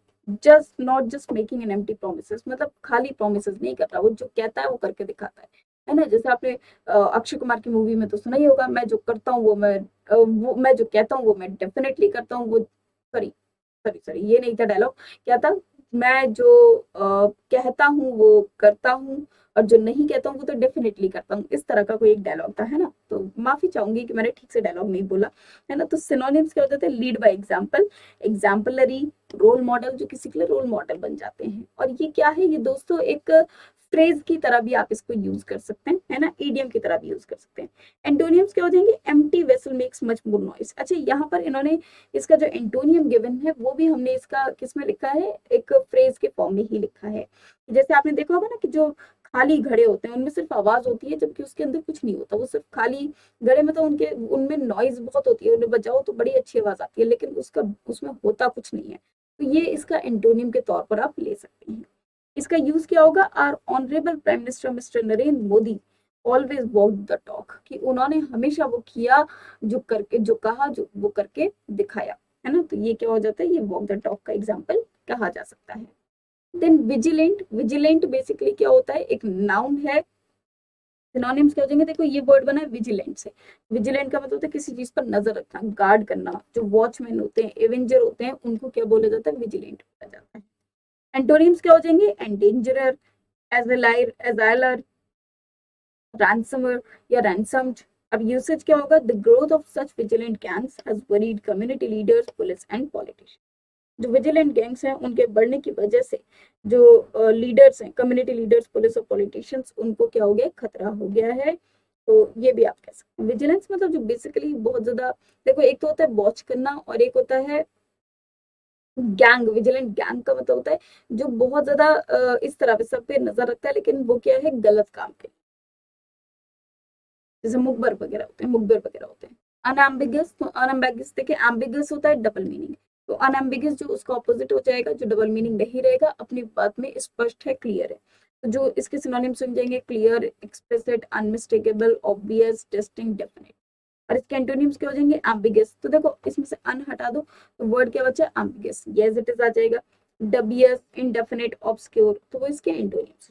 just not just making an empty promises, मतलब खाली प्रोमिसेस नहीं कर रहा, वो जो कहता है वो करके दिखाता है ना। जैसे आपने अक्षय कुमार की मूवी में तो सुना ही होगा, मैं जो करता हूँ वो मैं जो कहता हूँ वो मैं डेफिनेटली करता हूँ, वो सॉरी सॉरी सॉरी ये नहीं था डायलॉग, क्या था, मैं जो कहता हूँ वो करता हूँ और जो नहीं कहता हूँ वो तो डेफिनेटली करता हूँ, इस तरह का कोई एक डायलॉग था, है ना। तो माफी चाहूंगी कि मैंने ठीक से डायलॉग नहीं बोला, है ना। तो सिनोनिम्स क्या होते थे, lead by example, exemplary, role model, जो किसी के लिए रोल मॉडल बन जाते हैं। और ये क्या है, ये दोस्तों एक फ्रेज की तरह भी आप इसको यूज कर सकते हैं, है ना, ईडियम की तरह भी यूज कर सकते हैं। एंटोनियम्स क्या हो जाएंगे, empty vessel makes much more noise. अच्छा, यहाँ पर इन्होंने इसका जो एंटोनियम गिवन है वो भी हमने इसका किस में लिखा है, एक फ्रेज के फॉर्म में ही लिखा है। जैसे आपने देखा होगा ना कि जो खाली घड़े होते हैं उनमें सिर्फ आवाज होती है, जबकि उसके अंदर कुछ नहीं होता, वो सिर्फ खाली घड़े, मतलब उनके उनमें नॉइज बहुत होती है, उन्हें बजाओ तो बड़ी अच्छी आवाज आती है, लेकिन उसका उसमें होता कुछ नहीं है। तो ये इसका एंटोनियम के तौर पर आप ले सकते हैं। इसका यूज क्या होगा, our honourable prime minister Mister Narendra Modi always walk the talk, कि उन्होंने हमेशा वो किया, जो करके जो कहा, जो वो करके दिखाया, है ना। तो ये क्या हो जाता है, ये वॉक द टॉक का एग्जाम्पल कहा जा सकता है। देन विजिलेंट, विजिलेंट बेसिकली क्या होता है, एक नाउन है। सिनोनिम्स क्या हो जाएंगे, देखो ये वर्ड बना है विजिलेंट से। विजिलेंट का मतलब होता है किसी चीज पर नजर रखना, गार्ड करना। जो वॉचमैन होते हैं, एवेंजर होते हैं, उनको क्या बोला जाता है, विजिलेंट बोला जाता है। एंटोनिम्स क्या हो जाएंगे, एंडेंजरर, एजाइलर, रैंसमर या रैंसम्ड। अब यूसेज क्या होगा, the growth of such vigilant gangs has worried community leaders, police and politicians. जो विजिलेंट गैंग्स हैं उनके बढ़ने की वजह से जो लीडर्स हैं, कम्युनिटी लीडर्स, पुलिस और पॉलिटिशियंस, उनको क्या हो गया, खतरा हो गया है। तो ये भी आप कह सकते हैं। विजिलेंस मतलब जो बेसिकली बहुत ज्यादा, देखो एक तो होता है वॉच करना और एक होता है गैंग। विजिलेंट गैंग का मतलब होता है जो बहुत ज्यादा इस तरह पे सब पे नजर रखता है, लेकिन वो क्या है, गलत काम के, जैसे मुखबर वगैरह होते हैं, मुखबिर वगैरह होते हैं। अनएम्बिगस, तो अनएम्बिगस देखिए, एम्बिगस होता है डबल मीनिंग, तो अनएम्बिगस जो उसका ऑपोजिट हो जाएगा, जो डबल मीनिंग नहीं रहेगा, अपनी बात में स्पष्ट है, क्लियर है। तो जो इसके सिनोनिम सुन जाएंगे, clear, explicit, unmistakable, obvious, distinct, definite. और इसके एंटोनिम्स क्या हो जाएंगे, एम्बिगस। तो देखो इसमें से अन हटा दो तो वर्ड क्या बचा, एम्बिगस, यस इट इज आ जाएगा। डबियस, इनडेफिनेट, ऑब्सक्योर, तो वो इसके एंटोनिम्स।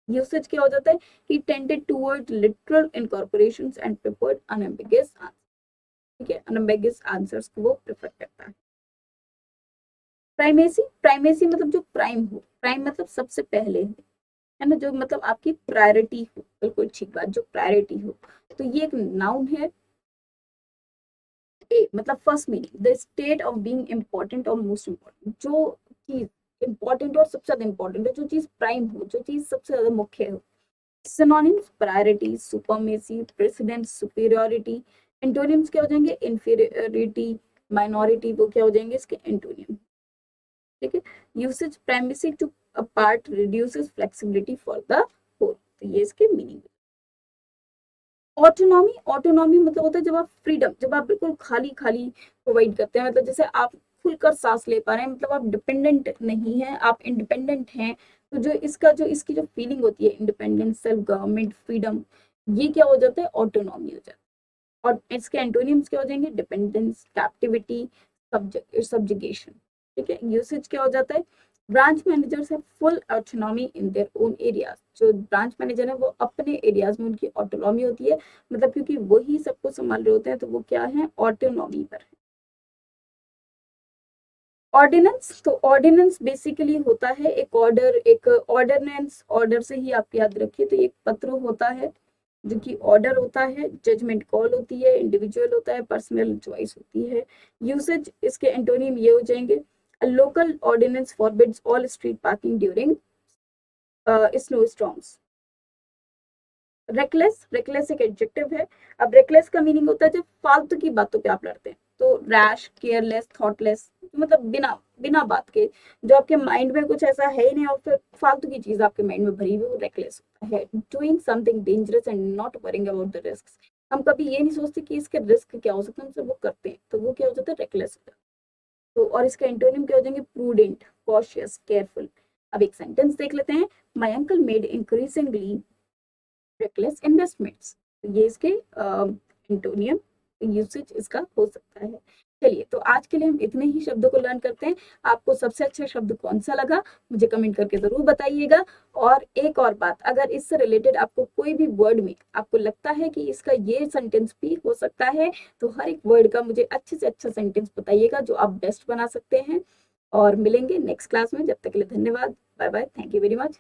यूसेज क्या हो जाता है कि tended toward literal incorporations and preferred unambiguous answer. ठीक है, अनएम्बिगस आंसर्स को वो प्रेफर करता है। प्राइमेसी, प्राइमेसी मतलब जो प्राइम हो, प्राइम मतलब सबसे पहले, है ना, जो मतलब आपकी प्रायोरिटी हो, बिल्कुल ठीक बात, जो प्रायोरिटी हो। तो ये एक नाउन है। ए मतलब first meaning, the state of being important और मोस्ट इंपॉर्टेंट, जो चीज इंपॉर्टेंट और सबसे ज्यादा इंपॉर्टेंट है, जो चीज प्राइम हो, जो चीज सबसे ज्यादा मुख्य हो। Synonyms, priority, supremacy, precedence, superiority. Antonyms क्या हो जाएंगे, इंफीरियरिटी, माइनॉरिटी, वो क्या हो जाएंगे इसके एंटोनियम। ठीक है, usage, primacy to a part reduces flexibility for the whole, तो ये इसके मीनिंग। ऑटोनॉमी, ऑटोनॉमी मतलब होता है जब आप फ्रीडम, जब आप बिल्कुल खाली खाली प्रोवाइड करते हैं, मतलब जैसे आप खुलकर सांस ले पा रहे हैं, मतलब आप डिपेंडेंट नहीं है, आप इंडिपेंडेंट हैं। तो जो इसका जो इसकी जो फीलिंग होती है, इंडिपेंडेंस, सेल्फ गवर्नमेंट, फ्रीडम, ये क्या हो जाता है, ऑटोनॉमी हो जाता है। और इसके एंटोनिम्स क्या हो जाएंगे, डिपेंडेंस, कैप्टिविटी, सब्जेक्शन। ठीक है, यूसेज क्या हो जाता है, branch managers have full autonomy in their own areas. जो ब्रांच मैनेजर है वो अपने एरियाज में उनकी ऑटोनॉमी होती है, मतलब क्योंकि वही सब कुछ संभाल रहे होते हैं, तो वो क्या है, ऑटोनॉमी पर। ऑर्डिनेंस, तो ऑर्डिनेंस बेसिकली होता है एक ऑर्डर, एक ऑर्डिनेंस, ऑर्डर से ही आप याद रखिए, तो एक पत्र होता है जो कि ऑर्डर होता है, जजमेंट कॉल होती है, इंडिविजुअल होता है, पर्सनल चॉइस होती है। यूसेज, इसके एंटोनिम ये हो जाएंगे, local ordinance forbids all street parking during snow storms. Reckless, reckless एक एडजेक्टिव है। अब रेकलेस का मीनिंग होता है जब फालतू की बातों पे आप लड़ते हैं, तो रैश, केयरलेस, थॉटलेस, मतलब बिना बिना बात के, जो आपके माइंड में कुछ ऐसा है ही नहीं और फिर फालतू की चीज आपके माइंड में भरी हुई, वो रेकलेस होता है। Doing something dangerous and not worrying about the risk. हम कभी ये नहीं सोचते कि इसके रिस्क क्या हो सकते हैं, हम सब वो करते हैं, तो वो क्या हो जाता है, रेकलेस होता है। तो और इसका एंटोनिम क्या हो जाएंगे, प्रूडेंट, कॉशियस, केयरफुल। अब एक सेंटेंस देख लेते हैं। My uncle made increasingly reckless investments. ये इसके एंटोनियम यूसेज इसका हो सकता है। चलिए, तो आज के लिए हम इतने ही शब्दों को लर्न करते हैं। आपको सबसे अच्छा शब्द कौन सा लगा मुझे कमेंट करके जरूर बताइएगा। और एक और बात, अगर इससे रिलेटेड आपको कोई भी वर्ड में आपको लगता है कि इसका ये सेंटेंस भी हो सकता है, तो हर एक वर्ड का मुझे अच्छे से अच्छा सेंटेंस बताइएगा जो आप बेस्ट बना सकते हैं। और मिलेंगे नेक्स्ट क्लास में, जब तक के लिए धन्यवाद, bye bye, thank you very much.